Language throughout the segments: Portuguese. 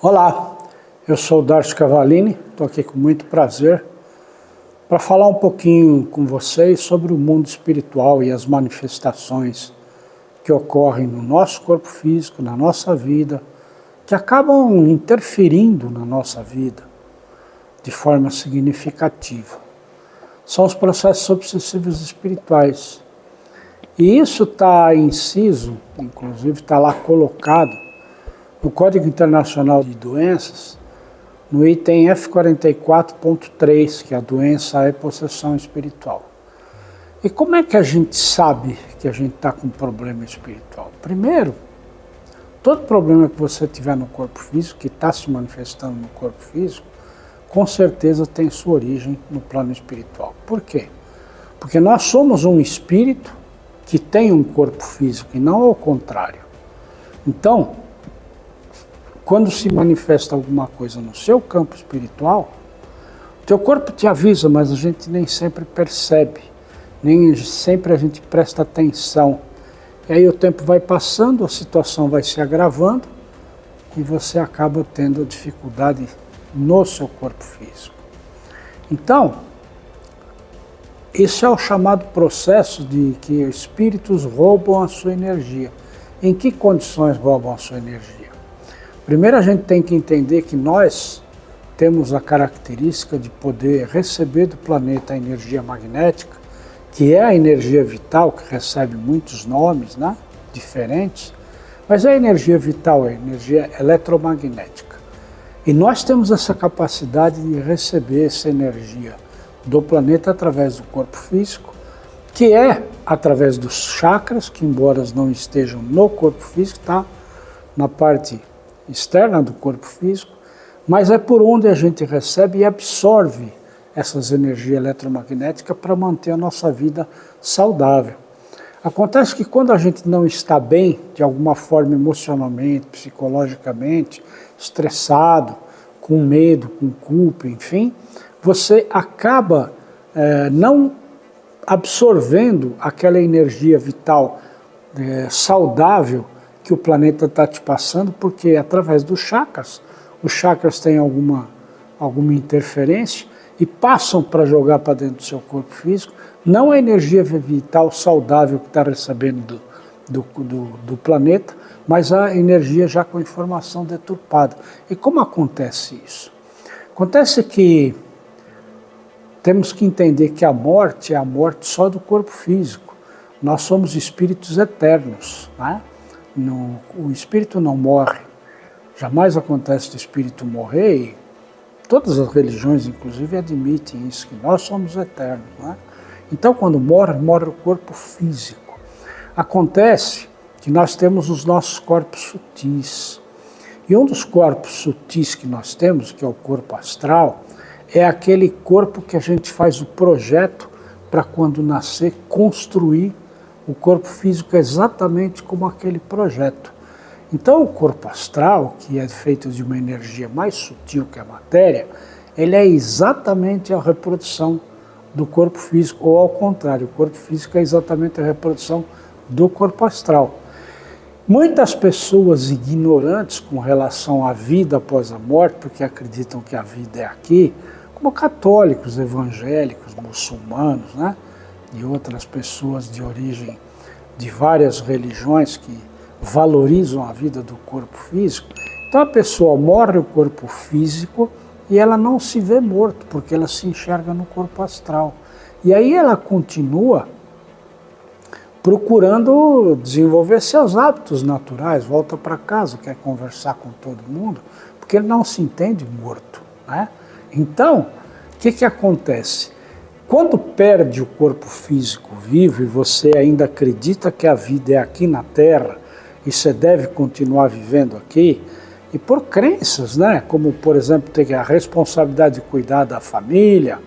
Olá, eu sou o Darcio Cavallini, estou aqui com muito prazer para falar um pouquinho com vocês sobre o mundo espiritual e as manifestações que ocorrem no nosso corpo físico, na nossa vida, que acabam interferindo na nossa vida de forma significativa. São os processos obsessivos espirituais. E isso está inciso, inclusive está lá colocado no Código Internacional de Doenças, no item F44.3, que a doença é possessão espiritual. E como é que a gente sabe que a gente está com um problema espiritual? Primeiro, todo problema que você tiver no corpo físico, que está se manifestando no corpo físico, com certeza tem sua origem no plano espiritual. Por quê? Porque nós somos um espírito que tem um corpo físico e não ao contrário. Então, quando se manifesta alguma coisa no seu campo espiritual, o teu corpo te avisa, mas a gente nem sempre percebe, nem sempre a gente presta atenção. E aí o tempo vai passando, a situação vai se agravando e você acaba tendo dificuldade no seu corpo físico. Então, esse é o chamado processo de que espíritos roubam a sua energia. Em que condições roubam a sua energia? Primeiro a gente tem que entender que nós temos a característica de poder receber do planeta a energia magnética, que é a energia vital, que recebe muitos nomes, né, diferentes, mas é a energia vital, é a energia eletromagnética. E nós temos essa capacidade de receber essa energia do planeta através do corpo físico, que é através dos chakras, que embora não estejam no corpo físico, está na parte externa do corpo físico, mas é por onde a gente recebe e absorve essas energias eletromagnéticas para manter a nossa vida saudável. Acontece que quando a gente não está bem, de alguma forma emocionalmente, psicologicamente, estressado, com medo, com culpa, enfim, você acaba não absorvendo aquela energia vital saudável que o planeta está te passando, porque através dos chakras, os chakras têm alguma interferência e passam para jogar para dentro do seu corpo físico, não a energia vital saudável que está recebendo do planeta, mas a energia já com informação deturpada. E como acontece isso? Acontece que temos que entender que a morte é a morte só do corpo físico. Nós somos espíritos eternos, né? O espírito não morre, jamais acontece do espírito morrer, e todas as religiões inclusive admitem isso, que nós somos eternos, né? Então quando morre o corpo físico. Acontece que nós temos os nossos corpos sutis, e um dos corpos sutis que nós temos, que é o corpo astral, é aquele corpo que a gente faz o projeto para quando nascer construir o corpo físico exatamente como aquele projeto. Então o corpo astral, que é feito de uma energia mais sutil que a matéria, ele é exatamente a reprodução do corpo físico, ou ao contrário, o corpo físico é exatamente a reprodução do corpo astral. Muitas pessoas ignorantes com relação à vida após a morte, porque acreditam que a vida é aqui, como católicos, evangélicos, muçulmanos, né? E outras pessoas de origem de várias religiões que valorizam a vida do corpo físico. Então a pessoa morre o corpo físico e ela não se vê morto, porque ela se enxerga no corpo astral. E aí ela continua procurando desenvolver seus hábitos naturais, volta para casa, quer conversar com todo mundo, porque ele não se entende morto, né? Então, o que acontece? Quando perde o corpo físico vivo e você ainda acredita que a vida é aqui na Terra e você deve continuar vivendo aqui, e por crenças, né? Como, por exemplo, ter a responsabilidade de cuidar da família,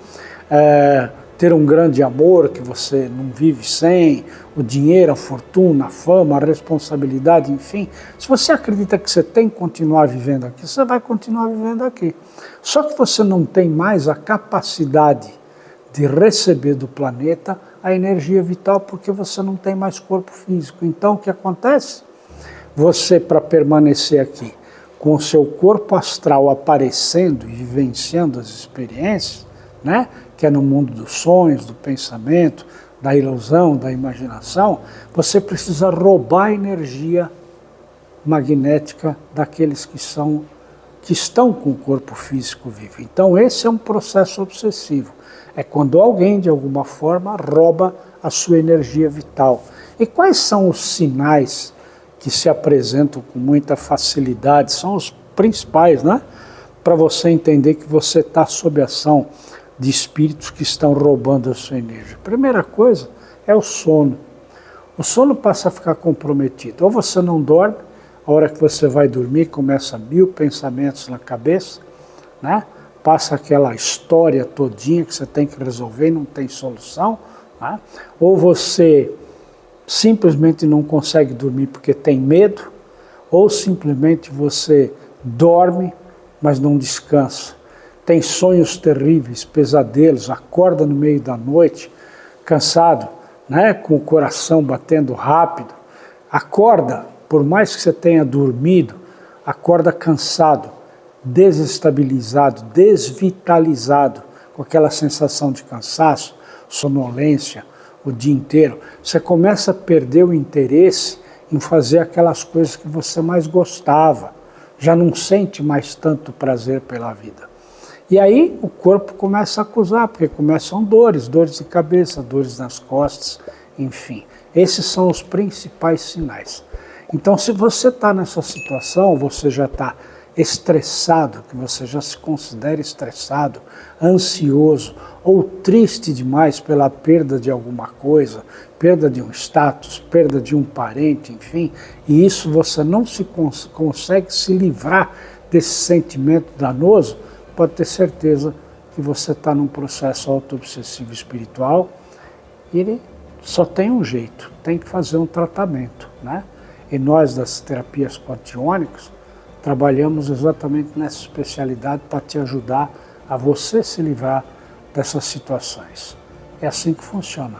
ter um grande amor que você não vive sem, o dinheiro, a fortuna, a fama, a responsabilidade, enfim. Se você acredita que você tem que continuar vivendo aqui, você vai continuar vivendo aqui. Só que você não tem mais a capacidade de receber do planeta a energia vital, porque você não tem mais corpo físico. Então, o que acontece? Você, para permanecer aqui, com o seu corpo astral aparecendo e vivenciando as experiências, né? Que é no mundo dos sonhos, do pensamento, da ilusão, da imaginação, você precisa roubar a energia magnética daqueles que estão com o corpo físico vivo. Então esse é um processo obsessivo. É quando alguém, de alguma forma, rouba a sua energia vital. E quais são os sinais que se apresentam com muita facilidade? São os principais, né? Para você entender que você está sob ação de espíritos que estão roubando a sua energia. Primeira coisa é o sono. O sono passa a ficar comprometido. Ou você não dorme, a hora que você vai dormir começa 1000 pensamentos na cabeça, né? Passa aquela história todinha que você tem que resolver e não tem solução, né? Ou você simplesmente não consegue dormir porque tem medo, ou simplesmente você dorme, mas não descansa. Tem sonhos terríveis, pesadelos, acorda no meio da noite, cansado, né? Com o coração batendo rápido. Acorda, por mais que você tenha dormido, acorda cansado, desestabilizado, desvitalizado, com aquela sensação de cansaço, sonolência o dia inteiro. Você começa a perder o interesse em fazer aquelas coisas que você mais gostava. Já não sente mais tanto prazer pela vida. E aí o corpo começa a acusar, porque começam dores de cabeça, dores nas costas, enfim. Esses são os principais sinais. Então, se você está nessa situação, você já está estressado, que você já se considera estressado, ansioso ou triste demais pela perda de alguma coisa, perda de um status, perda de um parente, enfim, e isso você não se consegue se livrar desse sentimento danoso, pode ter certeza que você está num processo auto-obsessivo espiritual e ele só tem um jeito, tem que fazer um tratamento, né? E nós das terapias quantiônicas trabalhamos exatamente nessa especialidade para te ajudar a você se livrar dessas situações. É assim que funciona.